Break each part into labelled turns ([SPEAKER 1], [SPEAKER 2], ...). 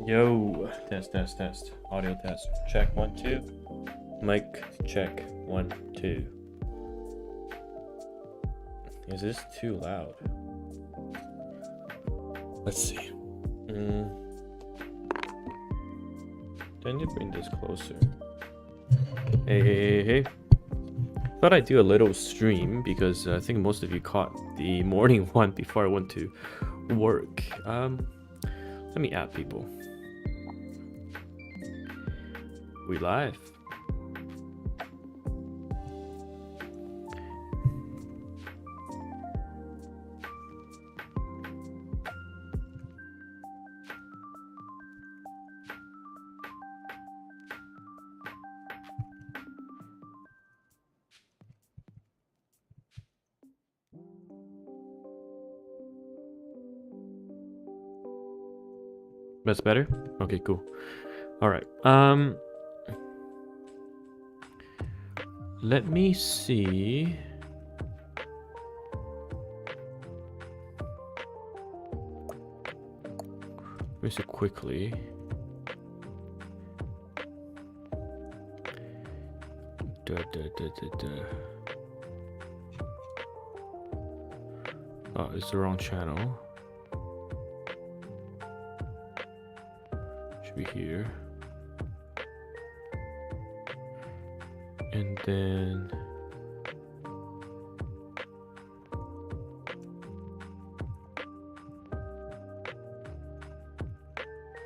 [SPEAKER 1] Yo, test. Audio test. Check 1 2. Mic check 1 2. Is this too loud? Let's see. Do I need to bring this closer? Hey. Thought I'd do a little stream because I think most of you caught the morning one before I went to work. Let me add people. We live. That's better? Okay, cool. All right. Let me see. Let me see quickly. Oh, it's the wrong channel. Should be here. And then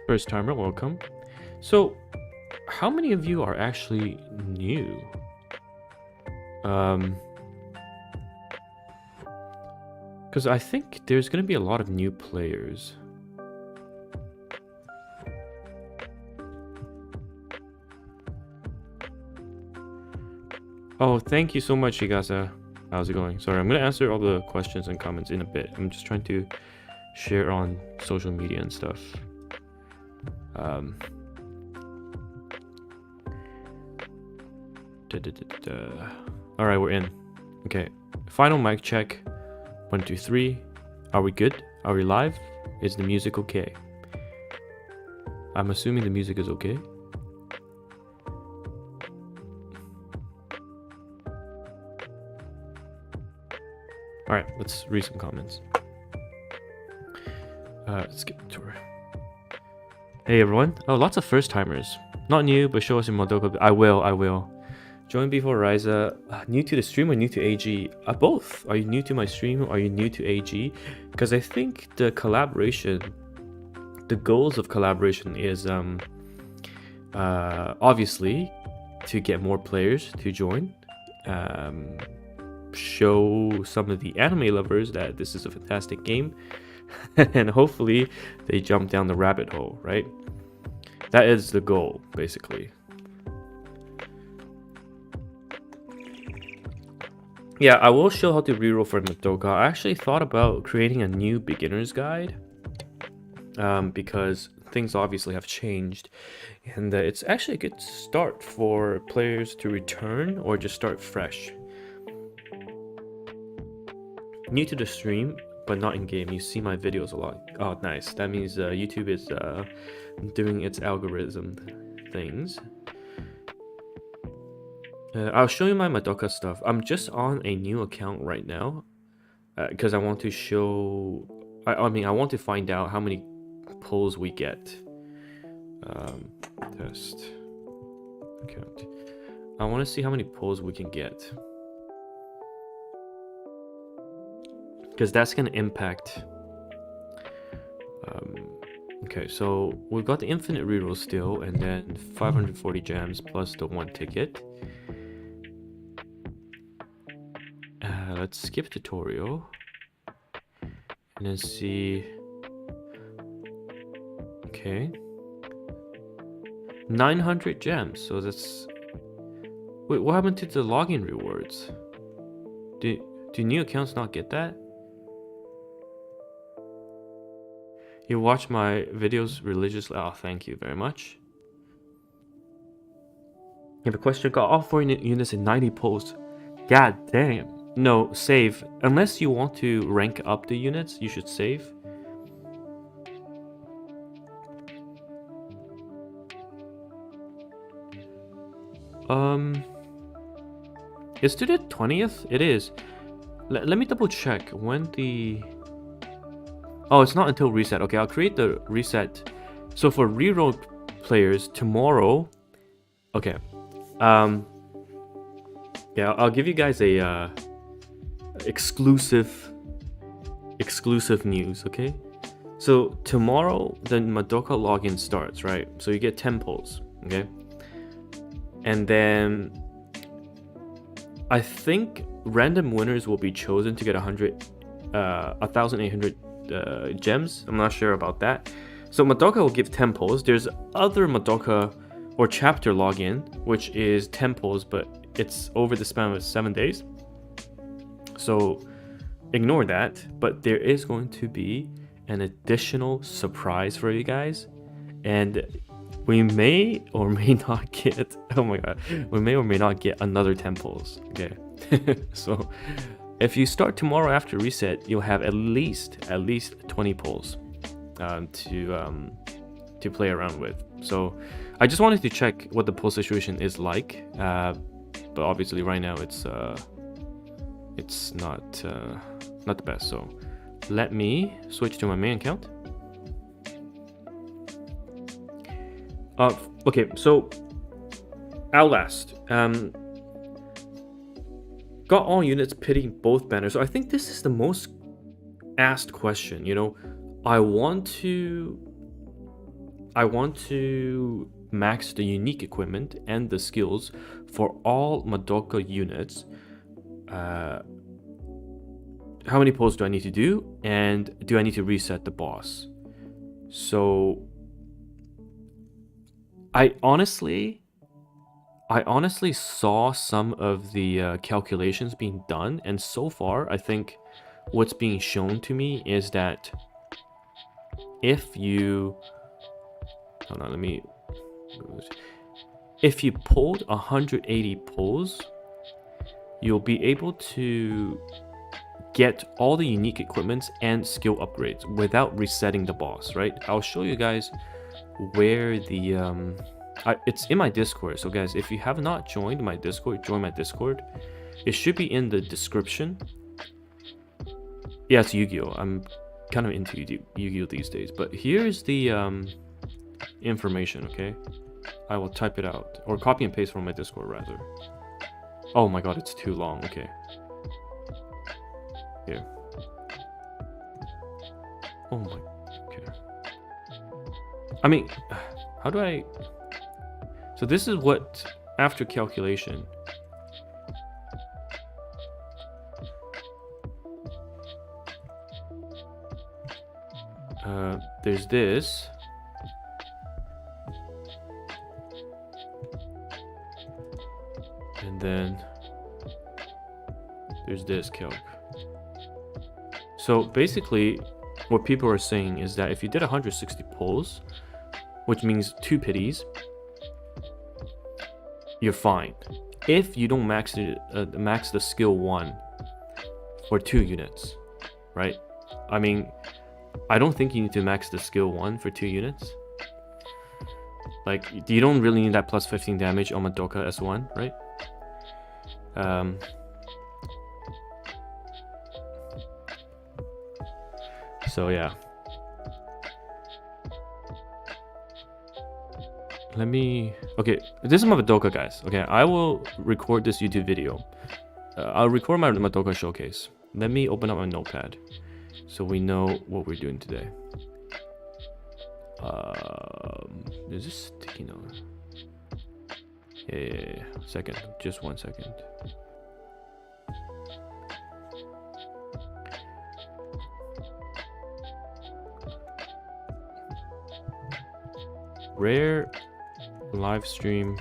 [SPEAKER 1] first timer, welcome. So how many of you are actually new? Because I think there's gonna be a lot of new players. Oh, thank you so much, Igasa. How's it going? Sorry, I'm gonna answer all the questions and comments in a bit. I'm just trying to share on social media and stuff. All right, we're in. Okay, final mic check. 1 2 3. Are we good? Are we live? Is the music okay? I'm assuming the music is okay. All right, let's read some comments. Let's skip the tour. Hey everyone. Oh, lots of first timers. Not new, but show us in Madoka. I will. Join before Ryza. New to the stream or new to AG? Both. Are you new to my stream or are you new to AG? Because I think the collaboration, the goals of collaboration is obviously to get more players to join. Show some of the anime lovers that this is a fantastic game. And hopefully they jump down the rabbit hole, right? That is the goal, basically. Yeah, I will show how to reroll for Madoka. I actually thought about creating a new beginner's guide because things obviously have changed, and it's actually a good start for players to return or just start fresh. New to the stream, but not in game. You see my videos a lot. Oh, nice. That means YouTube is doing its algorithm things. I'll show you my Madoka stuff. I'm just on a new account right now because I want to show. I mean, I want to find out how many pulls we get. Test account. I want to see how many pulls we can get. Because that's going to impact. Okay, so we've got the infinite reroll still, and then 540 gems plus the 1 ticket. Let's skip tutorial and then see. Okay, 900 gems. So that's. Wait, what happened to the login rewards? Do new accounts not get that? You watch my videos religiously. Oh, thank you very much. You have a question? Got all 4 units in 90 pulls. God damn. No, save. Unless you want to rank up the units, you should save. Is to the 20th? It is. Let me double check when the... Oh, it's not until reset. Okay, I'll create the reset. So for reroll players, tomorrow... Okay. Yeah, I'll give you guys a exclusive news, okay? So tomorrow, the Madoka login starts, right? So you get 10 pulls, okay? And then I think random winners will be chosen to get 1,800 gems. I'm not sure about that. So Madoka will give 10 pulls. There's other Madoka or chapter login, which is 10 pulls, but it's over the span of 7 days. So ignore that. But there is going to be an additional surprise for you guys, and we may or may not get, oh my god, we may or may not get another 10 pulls. Okay. So if you start tomorrow after reset, you'll have at least 20 pulls to play around with. So I just wanted to check what the pull situation is like, but obviously right now it's not the best. So let me switch to my main account. Okay, so Outlast got all units pitting both banners. So I think this is the most asked question. You know, I want to max the unique equipment and the skills for all Madoka units. How many pulls do I need to do, and do I need to reset the boss? So I honestly saw some of the calculations being done, and so far I think what's being shown to me is that if you pulled 180 pulls, you'll be able to get all the unique equipments and skill upgrades without resetting the boss, right? I'll show you guys where the it's in my Discord. So guys, if you have not joined my Discord, join my Discord. It should be in the description. Yeah, it's Yu-Gi-Oh! I'm kind of into Yu-Gi-Oh! These days, but here's the information, okay? I will type it out, or copy and paste from my Discord rather. Oh my god, it's too long. Okay. Here. Oh my, okay. I mean, how do I... So this is what, after calculation. There's this. And then there's this calc. So basically, what people are saying is that if you did 160 pulls, which means 2 pities, you're fine. If you don't max the skill 1 for 2 units, right? I mean, I don't think you need to max the skill 1 for 2 units. Like, you don't really need that plus 15 damage on Madoka S1, right? So yeah. Let me... Okay, this is my Madoka, guys. Okay, I will record this YouTube video. I'll record my Madoka showcase. Let me open up my notepad so we know what we're doing today. Is this sticky note? Yeah. Second, just 1 second. Rare live stream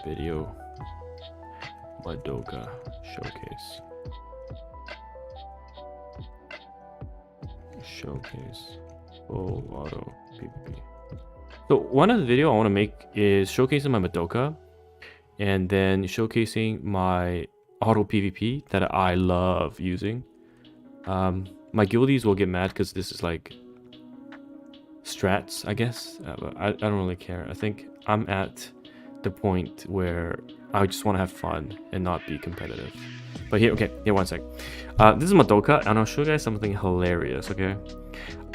[SPEAKER 1] video Madoka showcase. Full auto PvP. So one of the video I want to make is showcasing my Madoka, and then showcasing my auto PvP that I love using. My guildies will get mad because this is like strats, I guess, but I don't really care. I think I'm at the point where I just want to have fun and not be competitive. But here, okay, here, one sec. This is Madoka, and I'll show you guys something hilarious, okay?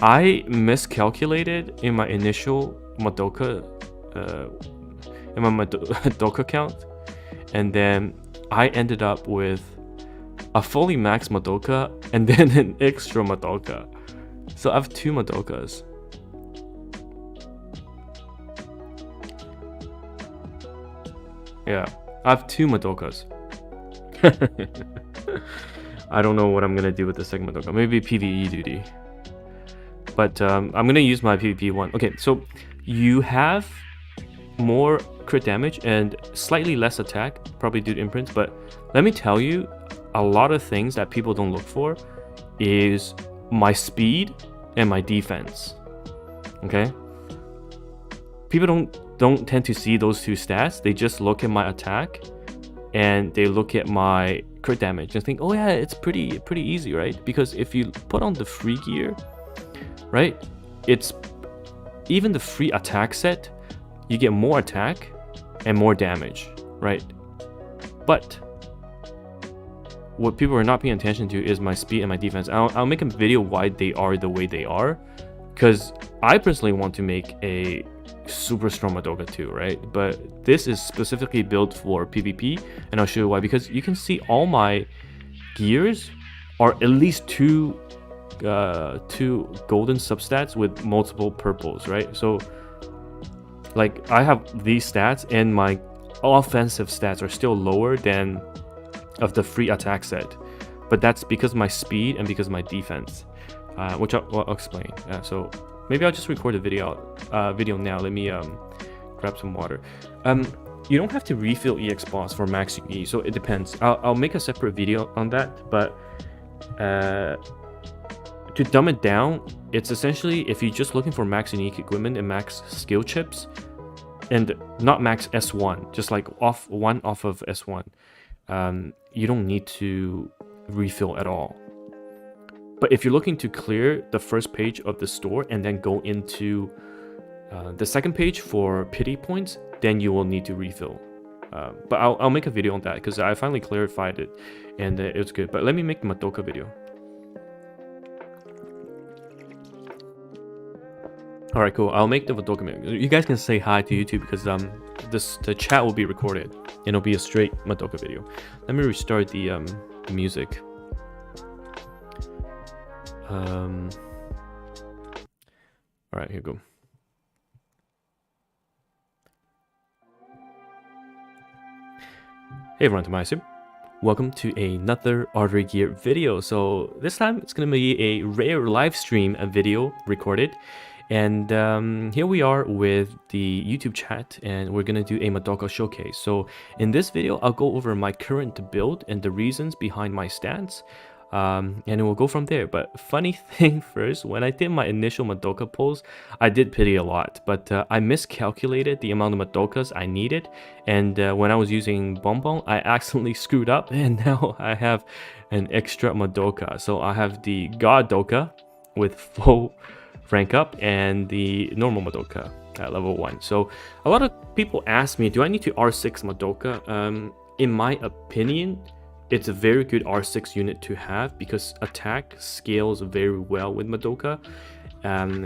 [SPEAKER 1] I miscalculated in my initial Madoka, Madoka count, and then I ended up with a fully max Madoka and then an extra Madoka. So I have 2 Madokas. Yeah, I have 2 Madokas. I don't know what I'm gonna do with the second Madoka. Maybe PvE duty. But I'm gonna use my PvP one. Okay, so you have more crit damage and slightly less attack, probably due to imprints. But let me tell you, a lot of things that people don't look for is my speed and my defense. Okay, people don't tend to see those 2 stats. They just look at my attack and they look at my crit damage and think, oh yeah, it's pretty easy, right? Because if you put on the free gear, right, it's even the free attack set, you get more attack and more damage, right? But what people are not paying attention to is my speed and my defense. I'll make a video why they are the way they are, because I personally want to make a super strong Madoka too, right? But this is specifically built for PvP, and I'll show you why. Because you can see all my gears are at least two golden substats with multiple purples, right? So like I have these stats and my offensive stats are still lower than of the free attack set, but that's because of my speed and because of my defense, which I'll explain. So maybe I'll just record a video now. Let me grab some water. You don't have to refill EX boss for max UE, so it depends. I'll make a separate video on that, but to dumb it down, it's essentially if you're just looking for max unique equipment and max skill chips, and not max S1, just like off of S1, you don't need to refill at all. But if you're looking to clear the first page of the store and then go into the second page for pity points, then you will need to refill. But I'll make a video on that because I finally clarified it and it's good. But let me make the Madoka video. Alright, cool. I'll make the Madoka video. You guys can say hi to YouTube because the chat will be recorded and it'll be a straight Madoka video. Let me restart the music. Alright, here we go. Hey everyone, TimaeuSS. Welcome to another Artery Gear video. So this time it's going to be a rare live stream video recorded. And here we are with the YouTube chat, and we're gonna do a Madoka showcase. So in this video, I'll go over my current build and the reasons behind my stance, and we'll go from there. But funny thing first, when I did my initial Madoka pulls, I did pity a lot, but I miscalculated the amount of Madokas I needed, and when I was using Bonbon, I accidentally screwed up, and now I have an extra Madoka. So I have the God Doka with full rank up and the normal Madoka at level 1. So a lot of people ask me, do I need to R6 Madoka? In my opinion, it's a very good R6 unit to have because attack scales very well with Madoka.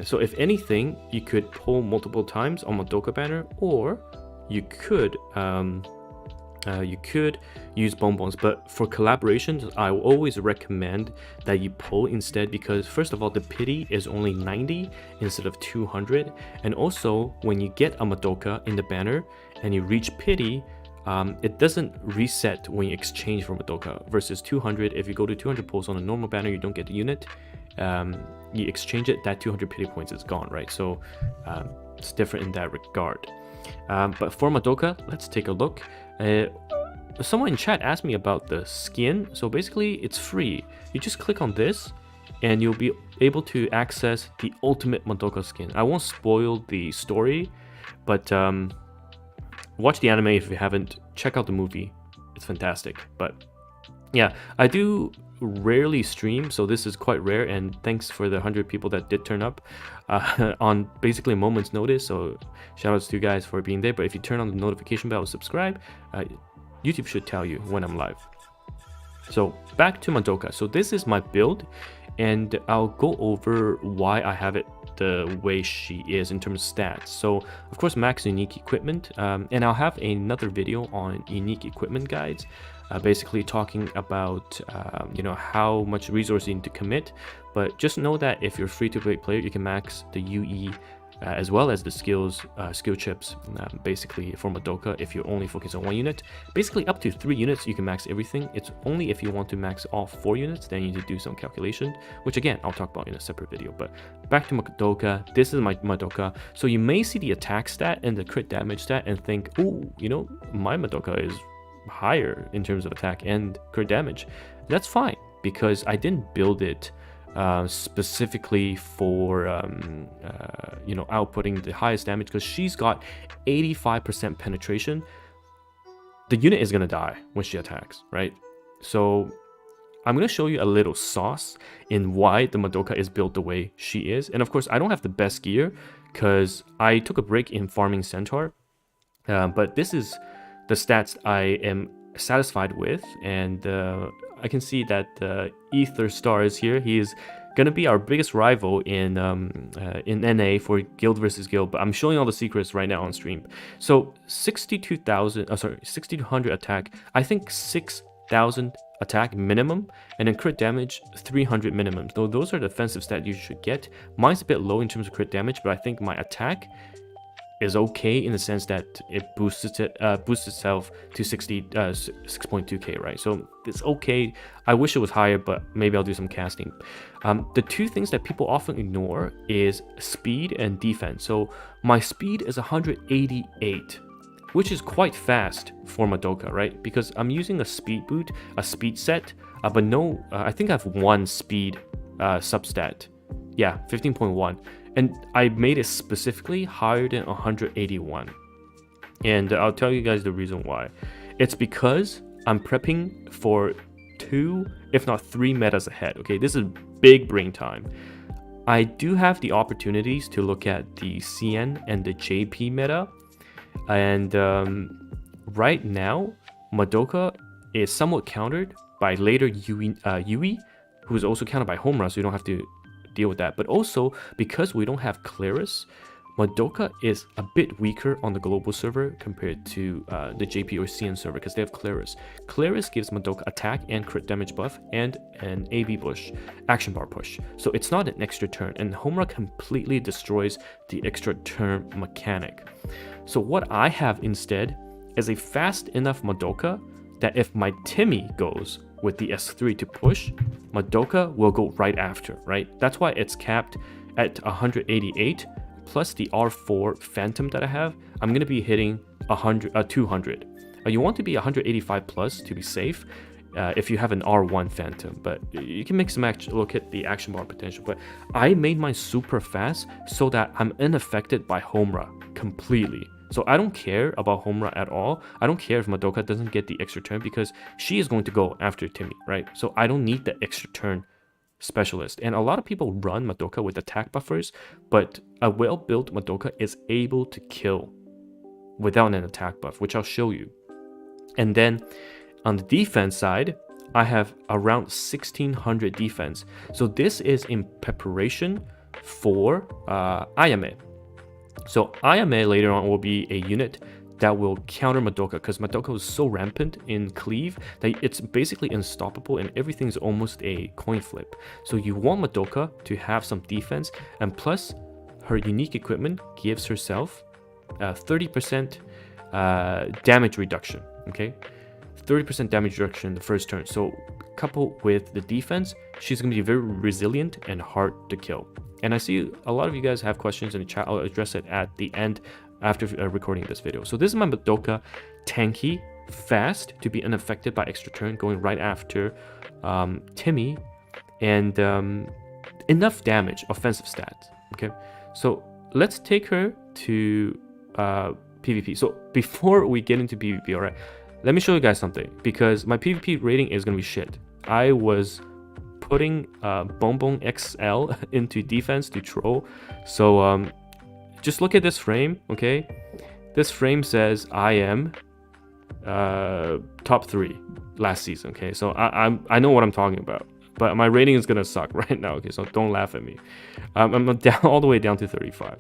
[SPEAKER 1] So if anything, you could pull multiple times on Madoka banner, or you could use bonbons. But for collaborations, I will always recommend that you pull instead, because first of all, the pity is only 90 instead of 200, and also when you get a Madoka in the banner and you reach pity, it doesn't reset when you exchange for Madoka, versus 200. If you go to 200 pulls on a normal banner, you don't get the unit. You exchange it, that 200 pity points is gone, right? So it's different in that regard. But for Madoka, let's take a look. Someone in chat asked me about the skin. So basically it's free. You just click on this and you'll be able to access the ultimate Madoka skin. I won't spoil the story, but watch the anime if you haven't. Check out the movie, it's fantastic. But yeah, I do rarely stream, so this is quite rare, and thanks for the 100 people that did turn up on basically a moment's notice. So shout outs to you guys for being there. But if you turn on the notification bell and subscribe, YouTube should tell you when I'm live. So back to Madoka. So this is my build, and I'll go over why I have it the way she is in terms of stats. So of course, max unique equipment, and I'll have another video on unique equipment guides, basically talking about you know, how much resource you need to commit. But just know that if you're a free-to-play player, you can max the UE as well as the skill chips, basically for Madoka. If you only focus on one unit, basically up to 3 units you can max everything. It's only if you want to max all 4 units, then you need to do some calculation, which again I'll talk about in a separate video. But back to Madoka. This is my Madoka. So you may see the attack stat and the crit damage stat and think, oh, you know, my Madoka is higher in terms of attack and crit damage. That's fine, because I didn't build it specifically for you know, outputting the highest damage, because she's got 85% penetration. The unit is gonna die when she attacks, right? So I'm gonna show you a little sauce in why the Madoka is built the way she is. And of course, I don't have the best gear because I took a break in farming Centaur, but this is the stats I am satisfied with. And I can see that Ether Star is here. He is gonna be our biggest rival in NA for guild versus guild, but I'm showing all the secrets right now on stream. So 6200 attack, I think 6000 attack minimum, and then crit damage 300 minimum. So those are the defensive stats you should get. Mine's a bit low in terms of crit damage, but I think my attack is okay in the sense that it boosts itself to 6.2k, right? So it's okay. I wish it was higher, but maybe I'll do some casting. The two things that people often ignore is speed and defense. So my speed is 188, which is quite fast for Madoka, right? Because I'm using a speed boot, a speed set, but no, I think I have one speed substat. Yeah, 15.1. And I made it specifically higher than 181. And I'll tell you guys the reason why. It's because I'm prepping for 2, if not 3 metas ahead. Okay, this is big brain time. I do have the opportunities to look at the CN and the JP meta. And right now, Madoka is somewhat countered by later Yui, who is also countered by Homura, so you don't have to deal with that. But also, because we don't have Claris, Madoka is a bit weaker on the global server compared to the JP or CN server, because they have Claris. Claris gives Madoka attack and crit damage buff and an AB push, action bar push. So it's not an extra turn, and Homura completely destroys the extra turn mechanic. So what I have instead is a fast enough Madoka that if my Timmy goes with the S3 to push, Madoka will go right after, right? That's why it's capped at 188, plus the R4 Phantom that I have. I'm going to be hitting 200. You want to be 185 plus to be safe if you have an R1 Phantom, but you can mix and match, look at the action bar potential. But I made mine super fast so that I'm unaffected by Homura completely. So I don't care about Homura at all. I don't care if Madoka doesn't get the extra turn, because she is going to go after Timmy, right? So I don't need the extra turn specialist. And a lot of people run Madoka with attack buffers, but a well-built Madoka is able to kill without an attack buff, which I'll show you. And then on the defense side, I have around 1600 defense. So this is in preparation for Ayame. So Ayame later on will be a unit that will counter Madoka, because Madoka is so rampant in cleave that it's basically unstoppable and everything's almost a coin flip. So you want Madoka to have some defense, and plus her unique equipment gives herself 30% damage reduction, okay? 30% damage reduction the first turn. So coupled with the defense, she's going to be very resilient and hard to kill. And I see a lot of you guys have questions in the chat. I'll address it at the end after recording this video. So this is my Madoka, tanky, fast to be unaffected by extra turn, going right after Timmy, and enough damage, offensive stats. Okay, so let's take her to PvP. So before we get into PvP, all right, let me show you guys something, because my PvP rating is gonna be shit. I was putting Bonbon XL into defense to troll. So just look at this frame, okay? This frame says I am top 3 last season, okay? So I know what I'm talking about, but my rating is gonna suck right now, okay? So don't laugh at me. I'm down all the way down to 35.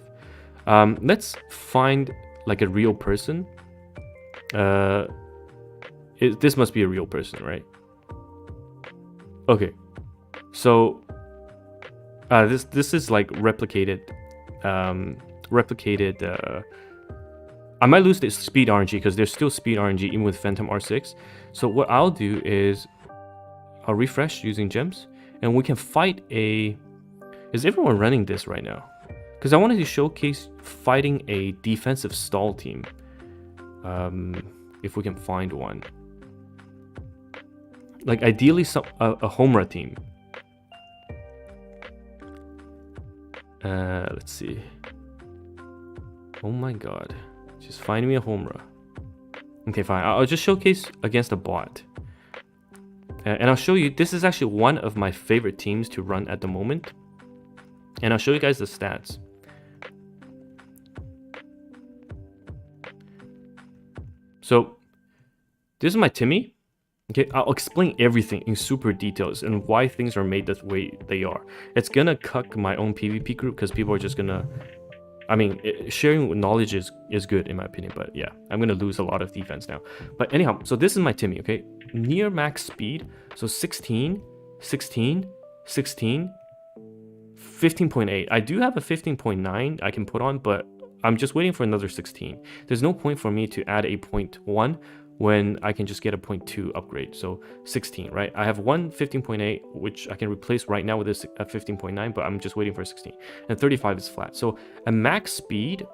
[SPEAKER 1] Let's find like a real person. This must be a real person, right? Okay, so this is like replicated. I might lose the speed RNG because there's still speed RNG even with Phantom R6. So what I'll do is I'll refresh using gems, and we can fight a. Is everyone running this right now? Because I wanted to showcase fighting a defensive stall team. If we can find one. Like ideally a Homura team. Let's see. Oh my god. Just find me a Homura. Okay, fine. I'll just showcase against a bot. And I'll show you, this is actually one of my favorite teams to run at the moment. And I'll show you guys the stats. So, this is my Timmy. Okay, I'll explain everything in super details and why things are made the way they are. It's gonna cuck my own PvP group because people are just gonna... I mean, sharing knowledge is good in my opinion, but yeah, I'm gonna lose a lot of defense now. But anyhow, so this is my Timmy, okay? Near max speed, so 16, 16, 16, 15.8. I do have a 15.9 I can put on, but I'm just waiting for another 16. There's no point for me to add a 0.1 when I can just get a 0.2 upgrade. So 16, right? I have one 15.8, which I can replace right now with this 15.9, but I'm just waiting for 16. And 35 is flat. So a max speed,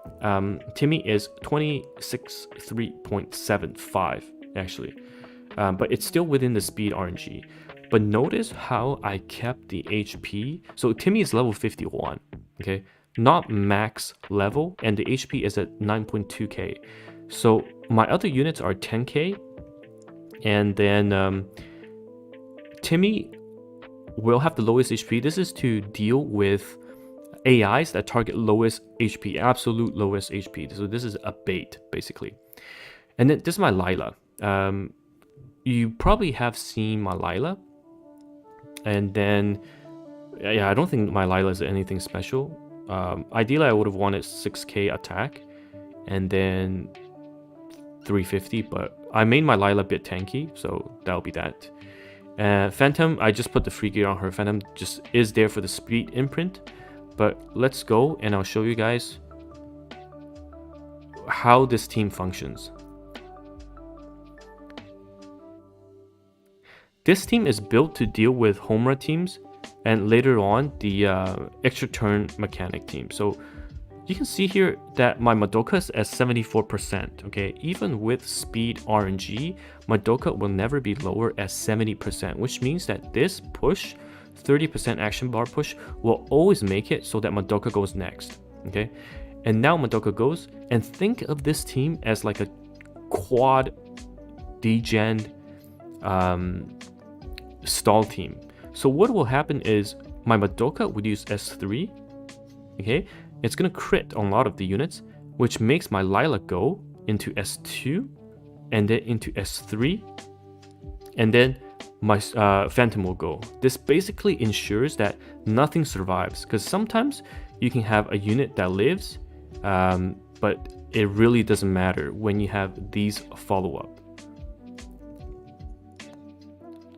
[SPEAKER 1] Timmy is 26.3.75 actually. But it's still within the speed RNG. But notice how I kept the HP. So Timmy is level 51, okay? Not max level, and the HP is at 9.2k. So my other units are 10k, and then Timmy will have the lowest HP. This is to deal with AIs that target lowest HP, absolute lowest HP. So this is a bait, basically. And then this is my Lila. You probably have seen my Lila. And then, yeah, I don't think my Lila is anything special. Ideally, I would have wanted 6k attack, and then 350, but I made my Lila a bit tanky, so that'll be that. Phantom, I just put the free gear on her. Phantom just is there for the speed imprint. But let's go, and I'll show you guys how this team functions. This team is built to deal with Homura teams, and later on the extra turn mechanic team. So you can see here that my Madoka is at 74%, okay? Even with speed RNG, Madoka will never be lower at 70%, which means that this push, 30% action bar push, will always make it so that Madoka goes next, okay? And now Madoka goes, and think of this team as like a quad degen stall team. So what will happen is my Madoka would use S3, okay? It's gonna crit on a lot of the units, which makes my Lila go into S2, and then into S3, and then my Phantom will go. This basically ensures that nothing survives, because sometimes you can have a unit that lives, but it really doesn't matter when you have these follow-up.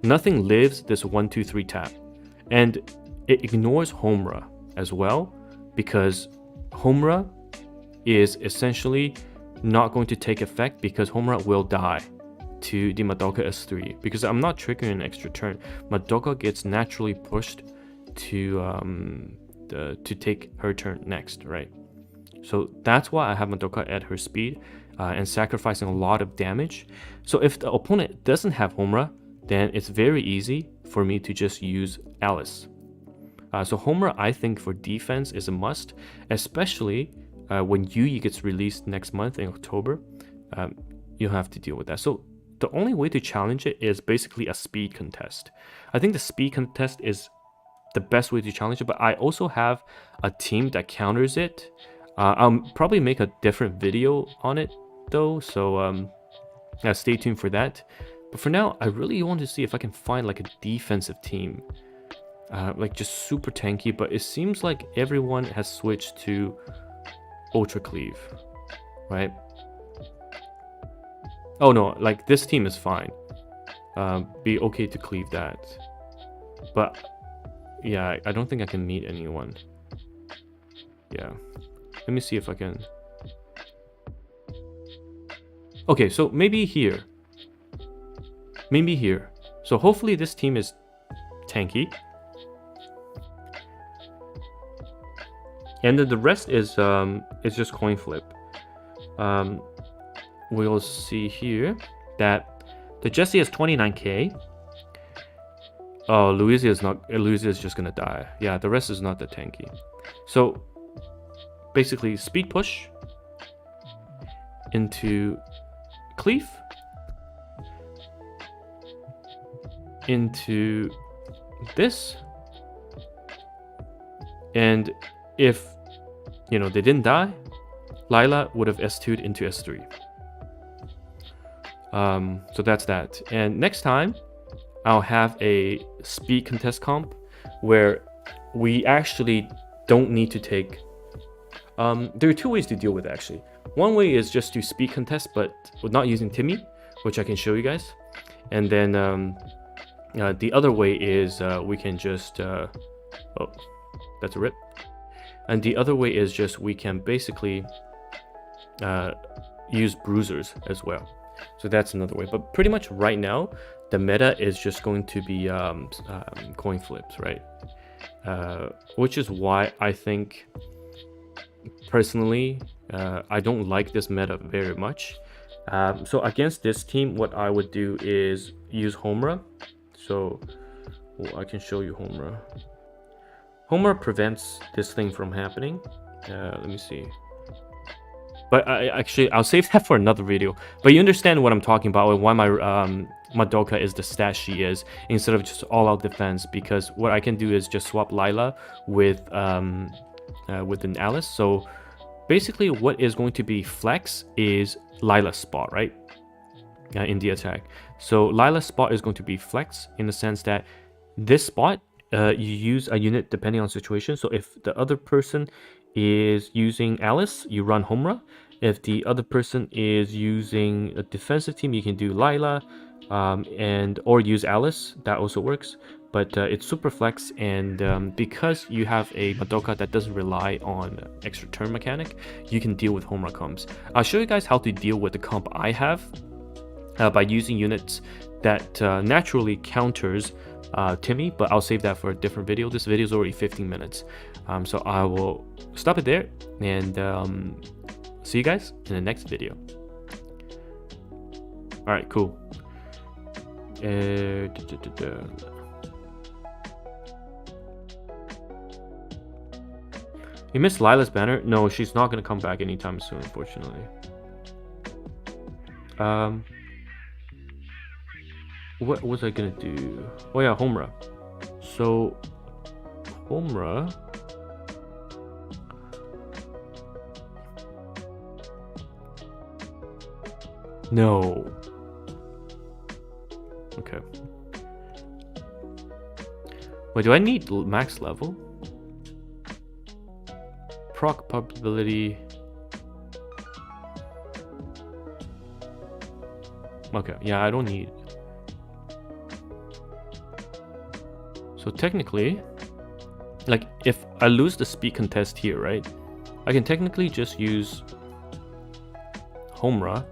[SPEAKER 1] Nothing lives this 1, 2, 3 tap, and it ignores Homura as well, because Homura is essentially not going to take effect because Homura will die to the Madoka S3, because I'm not triggering an extra turn. Madoka gets naturally pushed to take her turn next, right? So that's why I have Madoka at her speed and sacrificing a lot of damage. So if the opponent doesn't have Homura, then it's very easy for me to just use Alice. So Homura, I think, for defense is a must, especially when Yui gets released next month in October. You'll have to deal with that. So the only way to challenge it is basically a speed contest. I think the speed contest is the best way to challenge it, but I also have a team that counters it. I'll probably make a different video on it though, so yeah, stay tuned for that. But for now, I really want to see if I can find like a defensive team, like just super tanky, but it seems like everyone has switched to Ultra Cleave, right? Oh no, like this team is fine. Be okay to cleave that. But yeah, I don't think I can meet anyone. Yeah. Let me see if I can. Okay, so maybe here. Maybe here. So hopefully this team is tanky. And then the rest is just coin flip. We'll see here that the Jessie has 29k. Oh, Louisa is just gonna die. Yeah, the rest is not that tanky. So basically speed push into cleave into this, and if you know they didn't die, Lila would have S2'd into S3. So that's that. And next time I'll have a speed contest comp where we actually don't need to take there are two ways to deal with it actually. One way is just to speed contest but not using Timmy, which I can show you guys. And then the other way is we can just oh, that's a rip. And the other way is just we can basically use bruisers as well. So that's another way. But pretty much right now the meta is just going to be coin flips, right? Which is why I think personally I don't like this meta very much. So against this team, what I would do is use Homura. So I can show you Homura. Homura prevents this thing from happening. Let me see. But I'll save that for another video. But you understand what I'm talking about and why my Madoka is the stat she is instead of just all-out defense. Because what I can do is just swap Lila with an Alice. So basically what is going to be flex is Lila's spot, right? In the attack. So Lila's spot is going to be flex in the sense that this spot you use a unit depending on situation. So if the other person is using Alice, you run Homura. If the other person is using a defensive team, you can do Lila or use Alice. That also works. But it's super flex, and because you have a Madoka that doesn't rely on extra turn mechanic, you can deal with Homura comps. I'll show you guys how to deal with the comp I have by using units that naturally counters Timmy, but I'll save that for a different video. This video is already 15 minutes. So I will stop it there and see you guys in the next video. Alright, cool. You missed Lila's banner? No, she's not going to come back anytime soon, unfortunately. What was I going to do? Oh yeah, Homura. So, Homura... No. Okay. Wait, do I need max level? Proc probability. Okay, yeah, I don't need. So technically, like if I lose the speed contest here, right? I can technically just use Homura.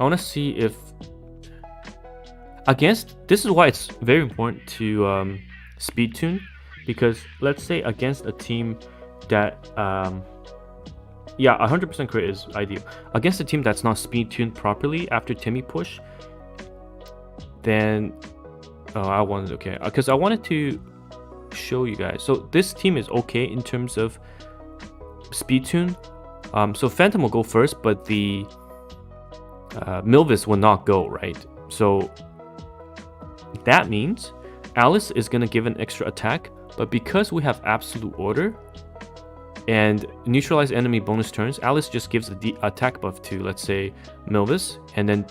[SPEAKER 1] I want to see if against, this is why it's very important to speed tune, because let's say against a team that yeah, 100% crit is ideal. Against a team that's not speed tuned properly after Timmy push, then I wanted, okay, because I wanted to show you guys. So this team is okay in terms of speed tune. So Phantom will go first, but the Milvis will not go, right? So that means Alice is going to give an extra attack, but because we have absolute order and neutralize enemy bonus turns, Alice just gives the attack buff to, let's say, Milvis, and then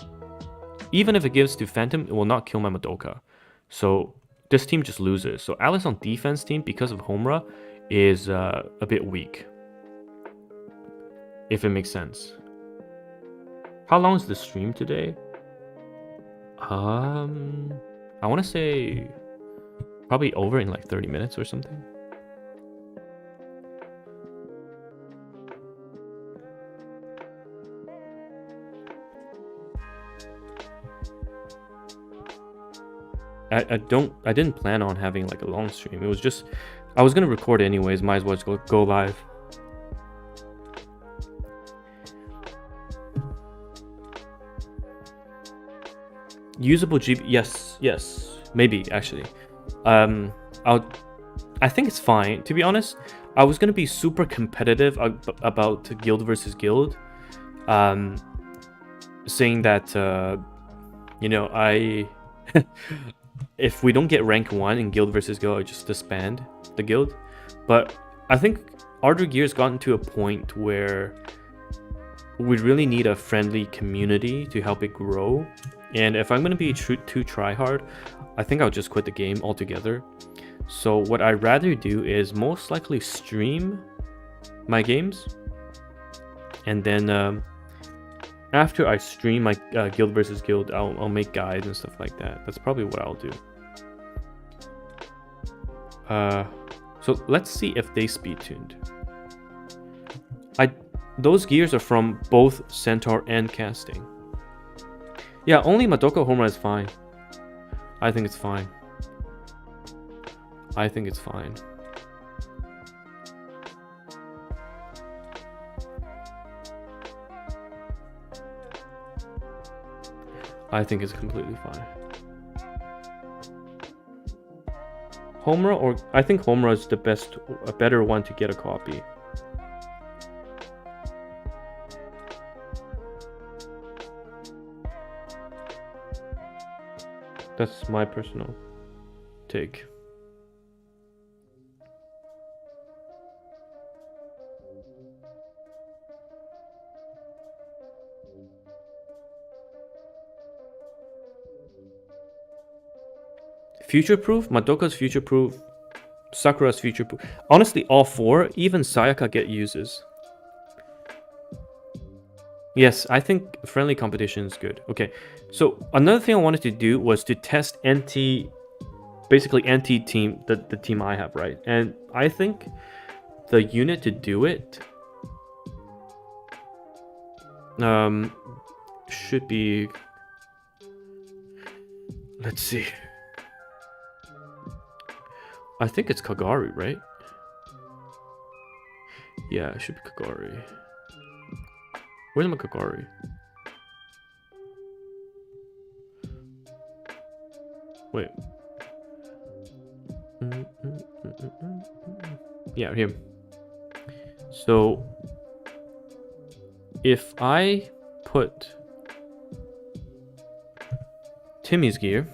[SPEAKER 1] even if it gives to Phantom, it will not kill my Madoka. So this team just loses. So Alice on defense team, because of Homura, is a bit weak. If it makes sense. How long is the stream today? I want to say probably over in like 30 minutes or something. I didn't plan on having like a long stream. It was just, I was gonna record it anyways. Might as well just go live. Usable GB, yes, maybe actually. I think it's fine. To be honest, I was gonna be super competitive about guild versus guild, saying that you know, if we don't get rank 1 in guild versus guild, I just disband the guild. But I think Artery Gear's gotten to a point where we really need a friendly community to help it grow. And if I'm going to be too try-hard, I think I'll just quit the game altogether. So what I'd rather do is most likely stream my games. And then after I stream my guild versus guild, I'll make guides and stuff like that. That's probably what I'll do. So let's see if they speed tuned. Those gears are from both Centaur and casting. Yeah, only Madoka Homura is fine. I think it's fine. I think it's fine. I think it's completely fine. Homura, or I think Homura is a better one to get a copy. That's my personal take. Future-proof? Madoka's future-proof. Sakura's future-proof. Honestly, all 4, even Sayaka get uses. Yes, I think friendly competition is good. Okay, so another thing I wanted to do was to test basically team, the team I have, right? And I think the unit to do it should be, let's see. I think it's Kagari, right? Yeah, it should be Kagari. Where's my Kagari? Wait. Yeah, him. So if I put Timmy's gear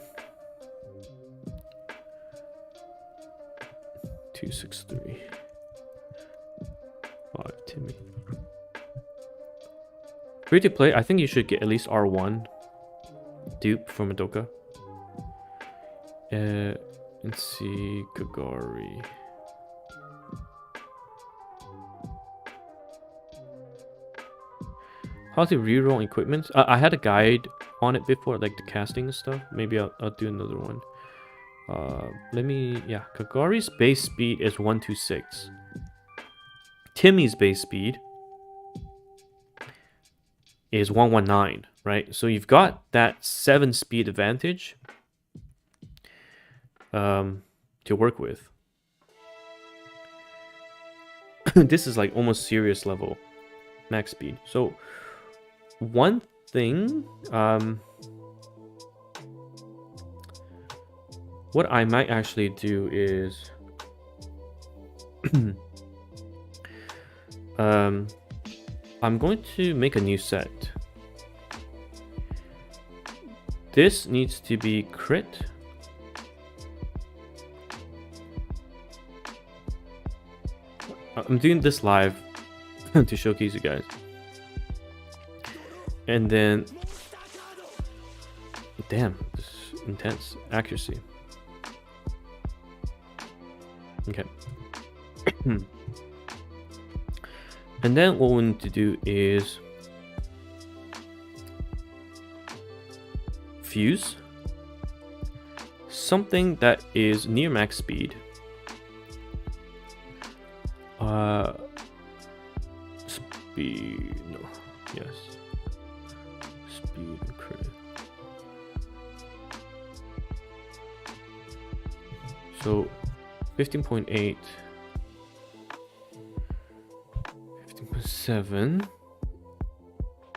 [SPEAKER 1] 263 5 Timmy. Free to play, I think you should get at least R1 dupe for Madoka. Let's see, Kagari. How to reroll equipment? I had a guide on it before, like the casting and stuff. Maybe I'll do another one. Yeah, Kagari's base speed is 126. Timmy's base speed is 119, right? So you've got that 7 speed advantage to work with. This is like almost serious level max speed. So one thing, what I might actually do is I'm going to make a new set. this needs to be crit. I'm doing this live to showcase you guys. And then, damn, this is intense accuracy. Okay. And then what we need to do is fuse something that is near max speed. Speed, no, yes, speed and crit. So 15.8, 15.7,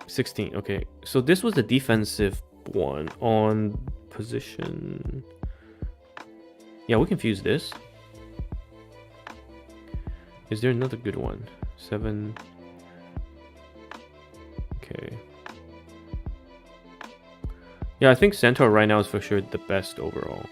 [SPEAKER 1] 16. Okay, so this was the defensive one on position. Yeah, we can fuse this. Is there another good one? 7. Okay. Yeah, I think Centaur right now is for sure the best overall.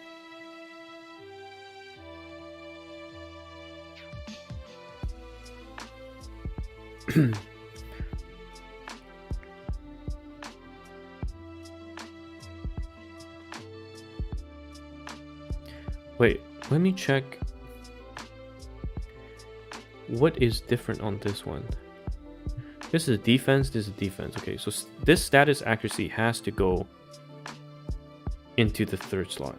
[SPEAKER 1] Wait, let me check. What is different on this one? This is defense, this is defense. Okay, so this status accuracy has to go into the third slot.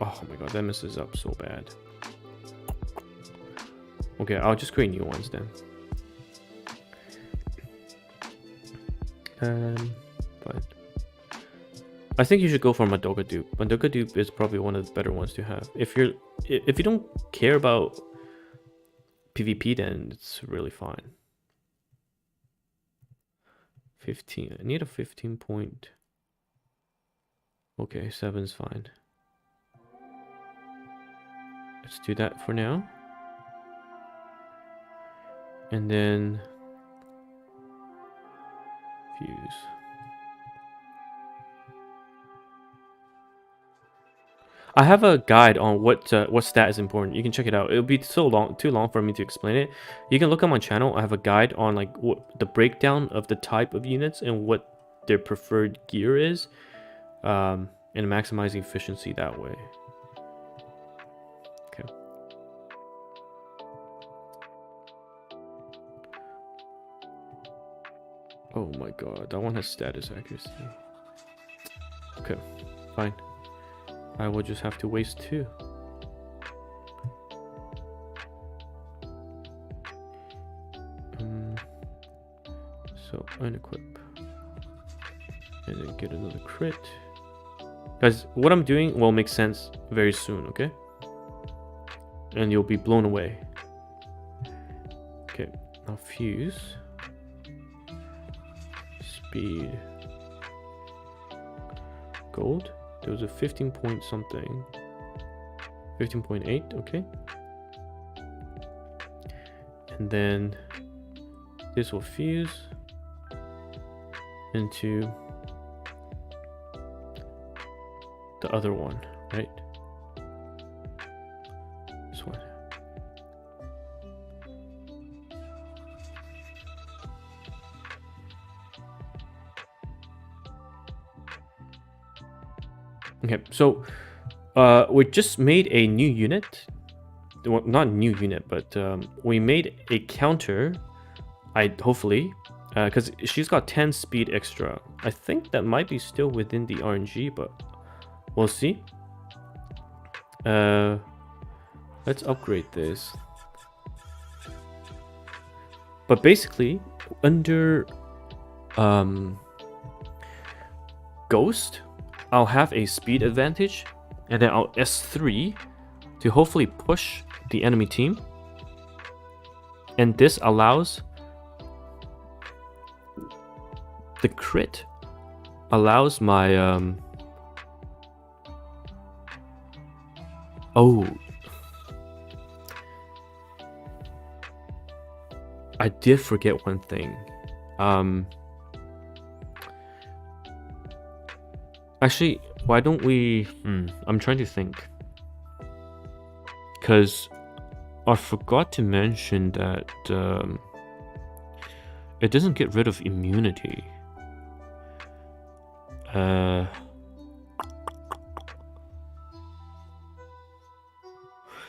[SPEAKER 1] Oh my god, that messes up so bad. Okay, I'll just create new ones then. Fine. I think you should go for Madoka dupe. Madoka dupe is probably one of the better ones to have. If you don't care about PvP, then it's really fine. 15. I need a 15 point. Okay, 7's fine. Let's do that for now. And then fuse. I have a guide on what stat is important. You can check it out. It'll be too long for me to explain it. You can look on my channel. I have a guide on like what the breakdown of the type of units and what their preferred gear is, and maximizing efficiency that way. Okay. Oh my god, that one has status accuracy. Okay, fine. I will just have to waste 2. So unequip. And then get another crit. Guys, what I'm doing will make sense very soon, okay? And you'll be blown away. Okay, now fuse. Speed. Gold. There was a 15 point something. 15.8, okay. And then this will fuse into the other one, right? This one. Okay, so we just made a new unit. Well, not new unit, but we made a counter. Hopefully, because she's got 10 speed extra. I think that might be still within the RNG, but we'll see. Let's upgrade this. But basically, under Ghost, I'll have a speed advantage, and then I'll S3 to hopefully push the enemy team. And this allows the crit, allows my oh, I did forget one thing. Actually, Why don't we... I'm trying to think. Because I forgot to mention that it doesn't get rid of immunity.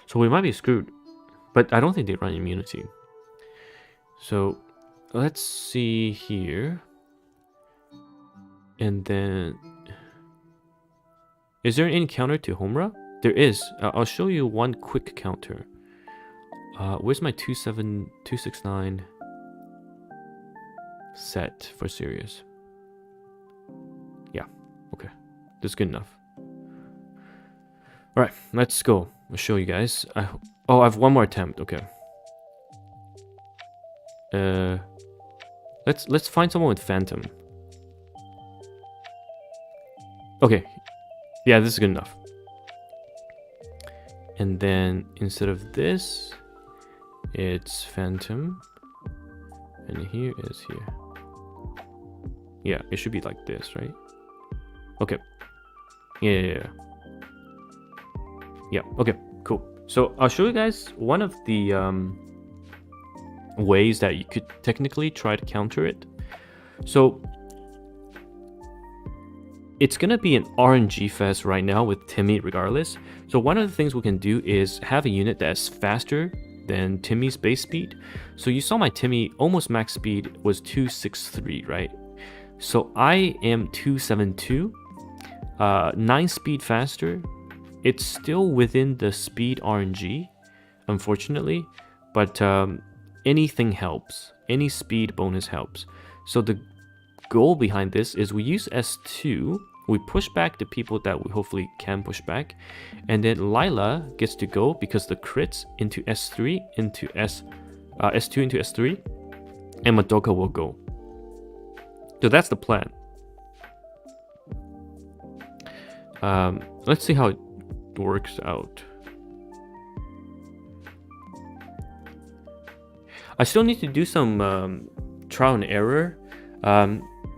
[SPEAKER 1] So we might be screwed. But I don't think they run immunity. So let's see here. And then... Is there any counter to Homura? There is. I'll show you one quick counter. Where's my 269 set for Sirius? Yeah, okay. That's good enough. Alright, let's go. I'll show you guys. Oh, I have one more attempt. Okay. Let's find someone with Phantom. Okay. Yeah, this is good enough. And then instead of this, it's Phantom. And here is here. Yeah, it should be like this, right? Okay. Yeah. Yeah, okay, cool. So I'll show you guys one of the ways that you could technically try to counter it. So it's gonna be an RNG fest right now with Timmy regardless. So one of the things we can do is have a unit that's faster than Timmy's base speed. So you saw my Timmy almost max speed was 263, right? So I am 272, 9 speed faster. It's still within the speed RNG, unfortunately, but anything helps. Any speed bonus helps. So the goal behind this is we use S2, we push back the people that we hopefully can push back, and then Lila gets to go because the crits into S3 into S2 into S3, and Madoka will go. So that's the plan. Let's see how it works out. I still need to do some trial and error.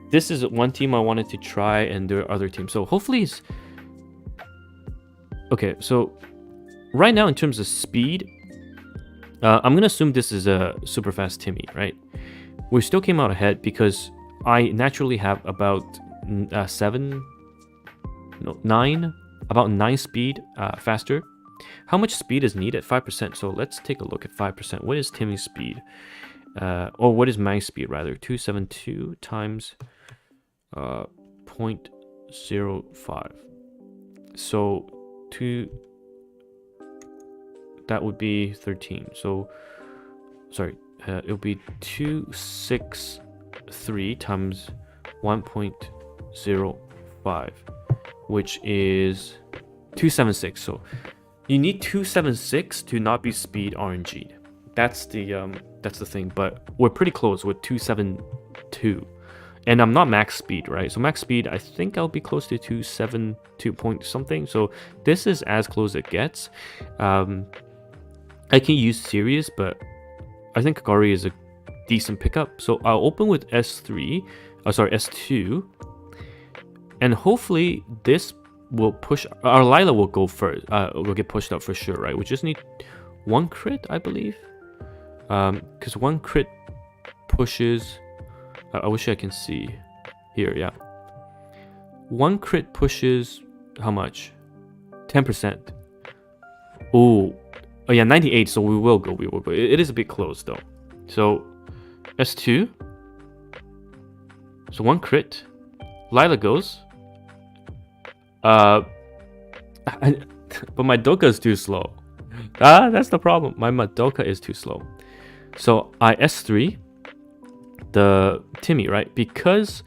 [SPEAKER 1] This is one team I wanted to try, and there are other teams. So hopefully it's... Okay, so right now in terms of speed, I'm going to assume this is a super fast Timmy, right? We still came out ahead because I naturally have about 9 speed faster. How much speed is needed? 5%. So let's take a look at 5%. What is Timmy's speed? Or what is my speed rather? 272 times 0.05. So that would be 13. So sorry, it would be 263 times 1.05, which is 276. So you need 276 to not be speed RNG'd. That's the thing, but we're pretty close with 272. And I'm not max speed, right? So max speed, I think I'll be close to 272 point something. So this is as close as it gets. I can use Sirius, but I think Kagari is a decent pickup. So I'll open with S2. And hopefully this will push, our Lila will go first. Will get pushed up for sure, right? We just need one crit, I believe. Because one crit pushes... I wish I can see here, yeah. One crit pushes how much? 10%. Oh yeah, 98, so we will go. It is a bit close though. So S2. So one crit. Lila goes. But my Madoka is too slow. That's the problem. My Madoka is too slow. So I S3 the Timmy, right? Because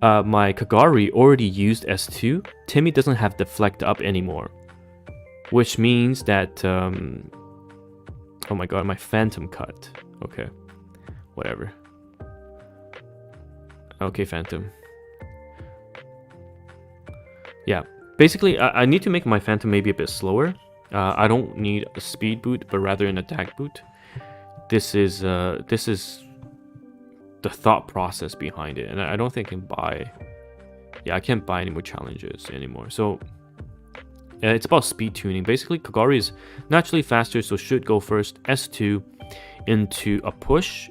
[SPEAKER 1] my Kagari already used S2, Timmy doesn't have deflect up anymore, which means that oh my god, my Phantom cut. Okay, whatever. Okay, Phantom. Yeah, basically I need to make my Phantom maybe a bit slower. I don't need a speed boot, but rather an attack boot. This is the thought process behind it, and I don't think I can buy yeah, I can't buy any more challenges anymore. So it's about speed tuning. Basically, Kagari is naturally faster, so should go first. S2 into a push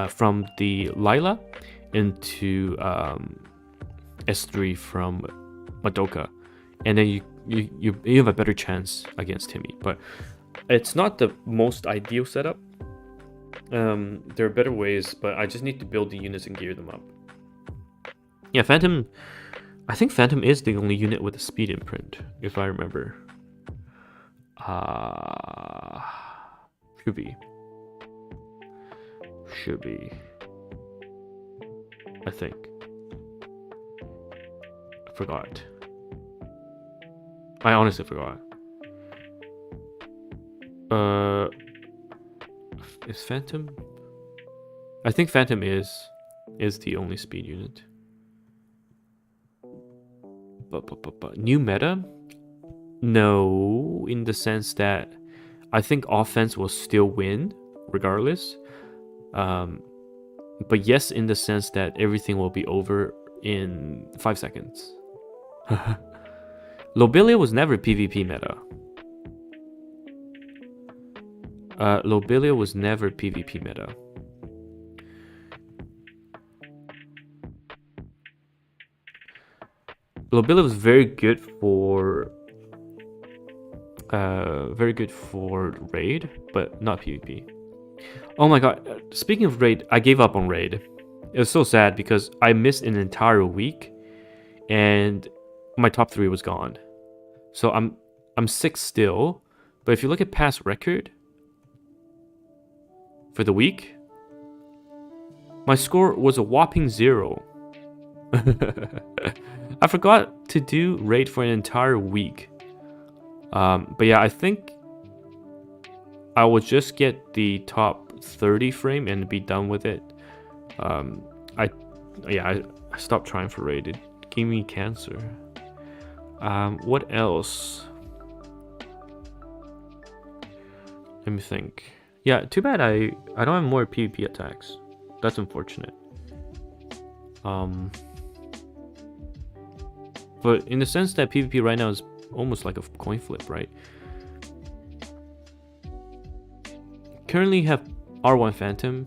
[SPEAKER 1] from the Lila into S3 from Madoka, and then you have a better chance against Timmy. But it's not the most ideal setup. There are better ways, but I just need to build the units and gear them up. Yeah, Phantom. I think Phantom is the only unit with a speed imprint, if I remember. Should be. I think. I forgot. I honestly forgot. Is Phantom? I think Phantom is the only speed unit. But new meta? No, in the sense that I think offense will still win regardless. But yes, in the sense that everything will be over in 5 seconds. Lobelia was never PvP meta. Lobelia was never PvP meta. Lobelia was very good for raid, but not PvP. Oh my god, speaking of raid, I gave up on raid. It was so sad because I missed an entire week and my top 3 was gone. So I'm 6 still, but if you look at past record for the week, my score was a whopping 0. I forgot to do raid for an entire week. But yeah, I think I will just get the top 30 frame and be done with it. I stopped trying for raid. It gave me cancer. What else? Let me think. Yeah, too bad I don't have more PvP attacks. That's unfortunate. But in the sense that PvP right now is almost like a coin flip, right? Currently have R1 Phantom.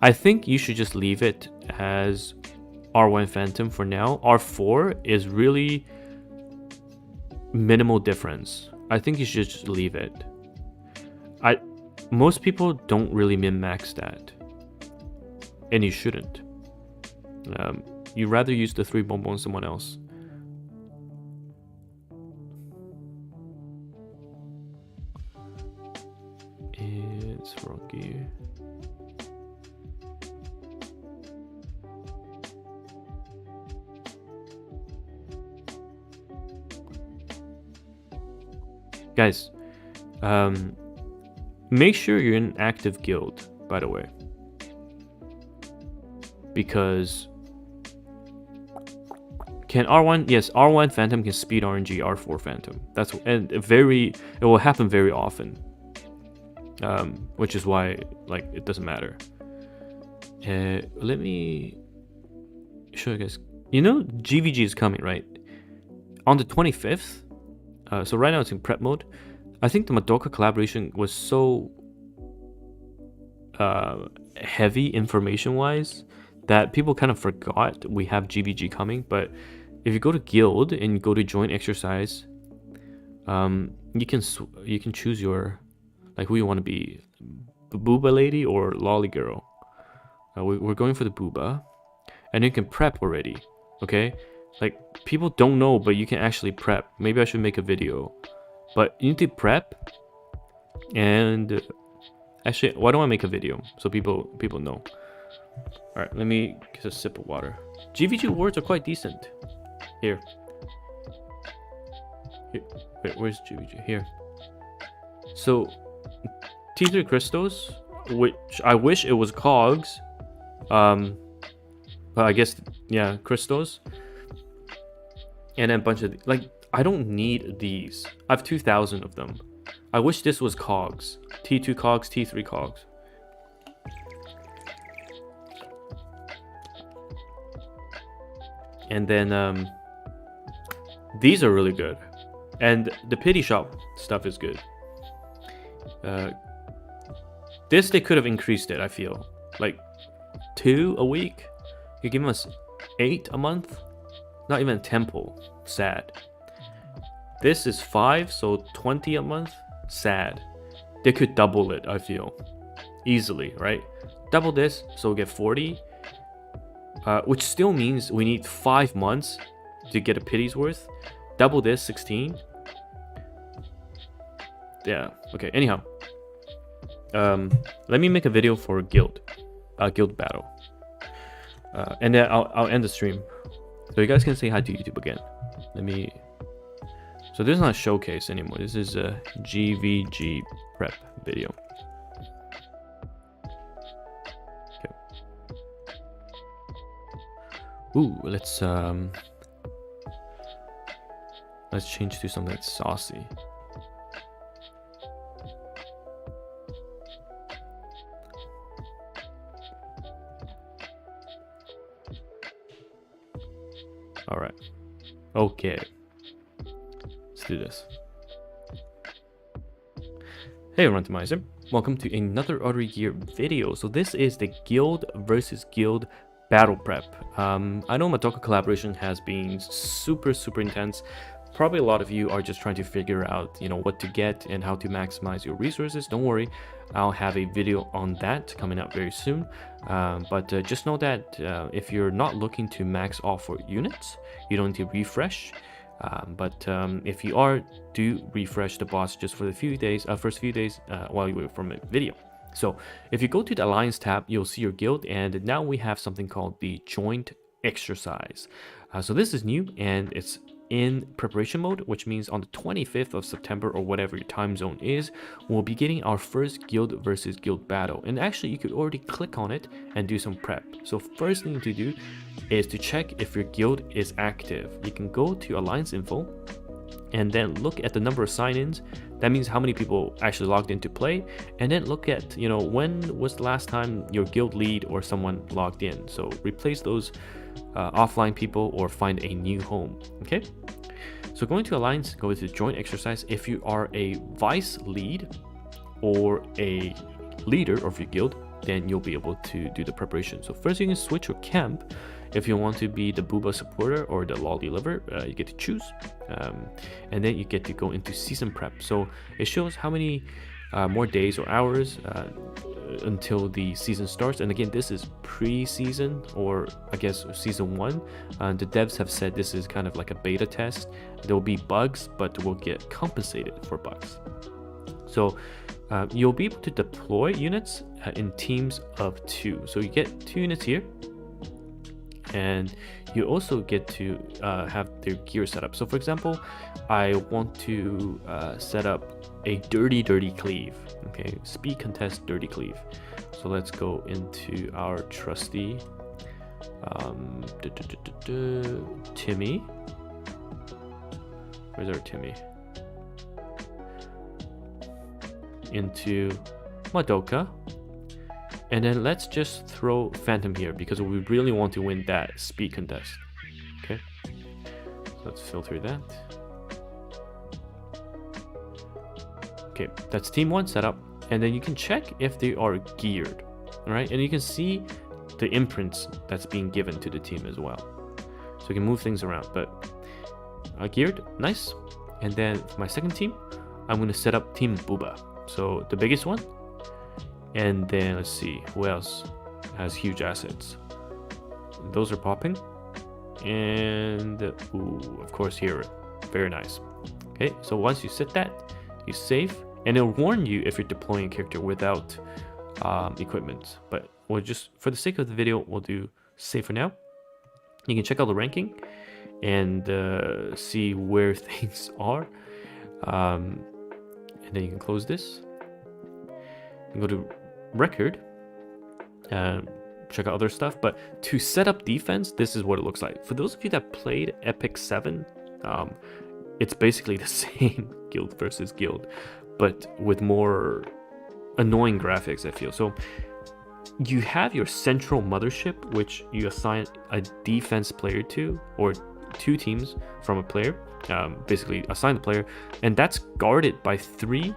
[SPEAKER 1] I think you should just leave it as R1 Phantom for now. R4 is really minimal difference. I think you should just leave it. Most people don't really min-max that, and you shouldn't. You'd rather use the 3 bomb on someone else. It's Rocky. Guys, make sure you're in an active guild, by the way, because can R1, yes, R1 Phantom can speed RNG R4 Phantom. That's, and it will happen very often, which is why, like, it doesn't matter. Let me show you guys. You know, GVG is coming, right? On the 25th. So right now it's in prep mode. I think the Madoka collaboration was so heavy information-wise that people kind of forgot we have GVG coming. But if you go to guild and you go to join exercise, you can choose your, like, who you want to be, Booba lady or lolly girl. We're going for the Booba, and you can prep already. Okay, like, people don't know, but you can actually prep. Maybe I should make a video, but you need to prep. And actually, why don't I make a video so people know? All right, let me get a sip of water. GVG words are quite decent. Here. Wait, where's GVG? Here. So T3 crystals, which I wish it was cogs, but I guess, yeah, crystals. And then a bunch of, like, I don't need these. I have 2,000 of them. I wish this was cogs. T2 cogs, T3 cogs. And then these are really good, and the pity shop stuff is good. This they could have increased it. I feel like 2 a week. You're giving us 8 a month. Not even a temple. Sad. This is 5, so 20 a month. Sad. They could double it. I feel easily, right? Double this, so we get 40. Which still means we need 5 months to get a pity's worth. Double this, 16. Yeah, okay, anyhow. Let me make a video for guild battle. And then I'll end the stream. So you guys can say hi to YouTube again. So this is not a showcase anymore. This is a GVG prep video. Ooh, let's change to something that's saucy. All right. Okay. Let's do this. Hey everyone, TimaeuSS. Welcome to another Artery Gear video. So this is the guild versus guild battle prep. I know Madoka collaboration has been super intense. Probably a lot of you are just trying to figure out, what to get and how to maximize your resources. Don't worry, I'll have a video on that coming up very soon. But just know that if you're not looking to max all for units, you don't need to refresh. But if you are, do refresh the boss just for the first few days while you wait for my video. So if you go to the Alliance tab, you'll see your guild, and now we have something called the joint exercise. So this is new, and it's in preparation mode, which means on the 25th of September or whatever your time zone is, we'll be getting our first guild versus guild battle. And actually you could already click on it and do some prep. So first thing to do is to check if your guild is active. You can go to Alliance info and then look at the number of sign-ins. That means how many people actually logged in to play, and then look at when was the last time your guild lead or someone logged in. So replace those offline people or find a new home. Okay, so going to Alliance, go to joint exercise. If you are a vice lead or a leader of your guild, then you'll be able to do the preparation. So first you can switch your camp. If you want to be the Booba supporter or the Lolly lover, you get to choose, and then you get to go into season prep. So it shows how many more days or hours until the season starts. And again, this is pre-season, or I guess season 1. The devs have said this is kind of like a beta test. There will be bugs, but we'll get compensated for bugs. So you'll be able to deploy units in teams of 2. So you get 2 units here, and you also get to have their gear set up. So for example, I want to set up a dirty cleave. Okay, speed contest dirty cleave. So let's go into our trusty Timmy. Where's our Timmy? Into Madoka. And then let's just throw Phantom here because we really want to win that speed contest. Okay, so let's filter that. Okay, that's team 1 set up, and then you can check if they are geared. All right, and you can see the imprints that's being given to the team as well. So you can move things around, but geared, nice. And then for my second team, I'm going to set up Team Booba. So the biggest one. And then let's see who else has huge assets. Those are popping, and ooh, of course here, very nice. Okay, so once you set that, you save, and it'll warn you if you're deploying a character without equipment. But we'll just, for the sake of the video, we'll do save for now. You can check out the ranking and see where things are, and then you can close this. You can go to record, check out other stuff. But to set up defense, this is what it looks like. For those of you that played Epic 7, it's basically the same guild versus guild, but with more annoying graphics, I feel. So you have your central mothership, which you assign a defense player to, or 2 teams from a player, basically assign the player, and that's guarded by 3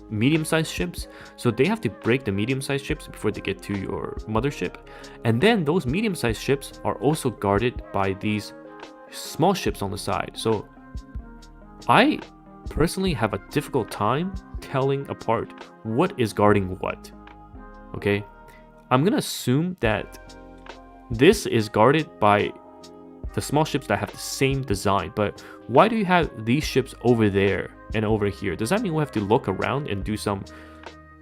[SPEAKER 1] medium-sized ships. So they have to break the medium-sized ships before they get to your mothership, and then those medium-sized ships are also guarded by these small ships on the side. So I personally have a difficult time telling apart what is guarding what. Okay, I'm gonna assume that this is guarded by the small ships that have the same design, but why do you have these ships over there and over here? Does that mean we have to look around and do some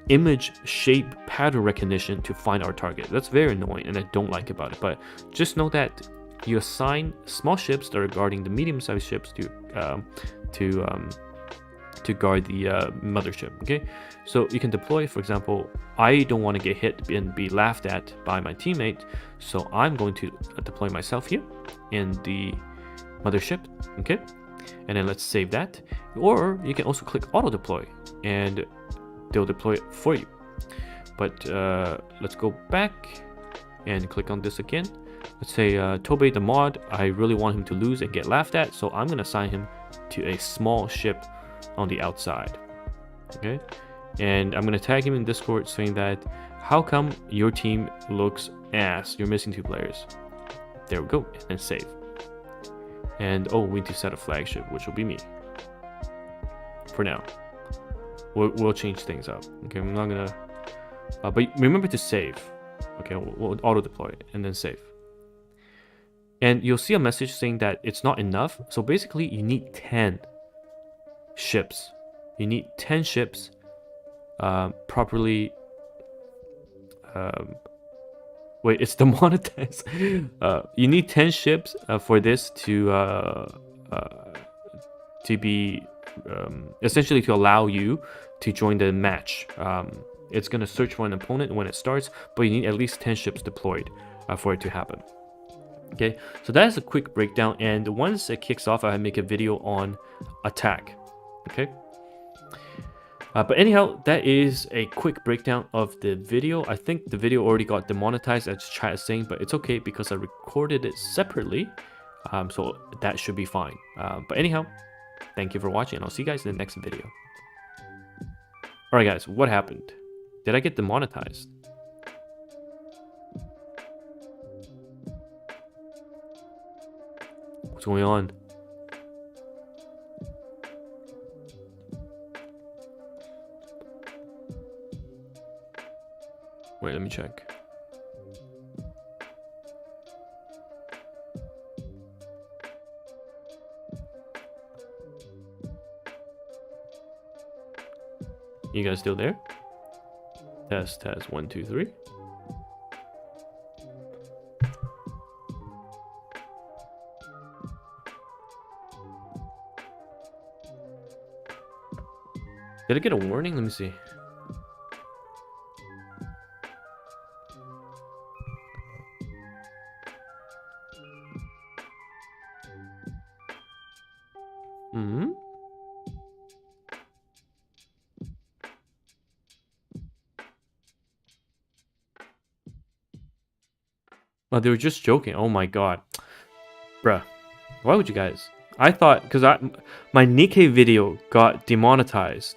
[SPEAKER 1] image shape pattern recognition to find our target? That's very annoying and I don't like about it. But just know that you assign small ships that are guarding the medium-sized ships to guard the mothership. Okay, so you can deploy, for example, I don't want to get hit and be laughed at by my teammate, so I'm going to deploy myself here in the mothership. Okay, and then let's save that. Or you can also click auto deploy and they'll deploy it for you. But let's go back and click on this again. Let's say Tobey the mod, I really want him to lose and get laughed at, so I'm gonna assign him to a small ship on the outside. Okay, and I'm gonna tag him in Discord saying that, how come your team looks ass, you're missing 2 players. There we go, and save. And oh, we need to set a flagship, which will be me for now. We'll change things up. Okay, I'm not gonna but remember to save. Okay, we'll auto deploy and then save. And you'll see a message saying that it's not enough, so basically you need 10 ships. You need 10 ships properly. Wait, it's demonetized. You need 10 ships for this to be essentially to allow you to join the match. It's gonna search for an opponent when it starts, but you need at least 10 ships deployed for it to happen. Okay, so that is a quick breakdown, and once it kicks off, I make a video on attack. Okay, but anyhow, that is a quick breakdown of the video. I think the video already got demonetized, as chat is saying, but it's okay because I recorded it separately, so that should be fine. But anyhow, thank you for watching, and I'll see you guys in the next video. Alright guys, what happened? Did I get demonetized? What's going on? Wait, let me check. You guys still there? Test, 1, 2, 3. Did I get a warning? Let me see. Oh, they were just joking. Oh my god. Bruh. Why would you guys? I thought, because my Nikkei video got demonetized.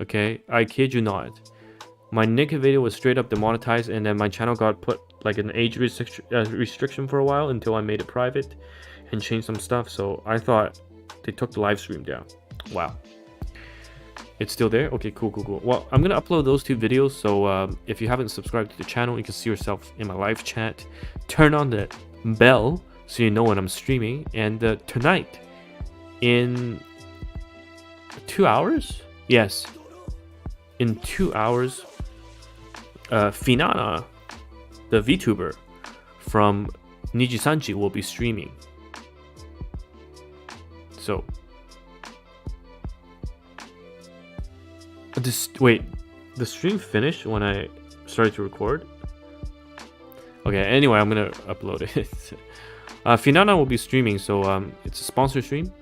[SPEAKER 1] Okay? I kid you not. My Nikkei video was straight up demonetized, and then my channel got put like an age restriction for a while until I made it private and changed some stuff. So I thought they took the live stream down. Wow. It's still there? Okay, cool. Well, I'm gonna upload those 2 videos, so if you haven't subscribed to the channel, you can see yourself in my live chat. Turn on the bell so you know when I'm streaming. And tonight, in 2 hours? Yes. In 2 hours, Finana, the VTuber from Nijisanji, will be streaming. So... wait, the stream finished when I started to record? Okay, anyway, I'm gonna upload it. Finana will be streaming, so it's a sponsor stream.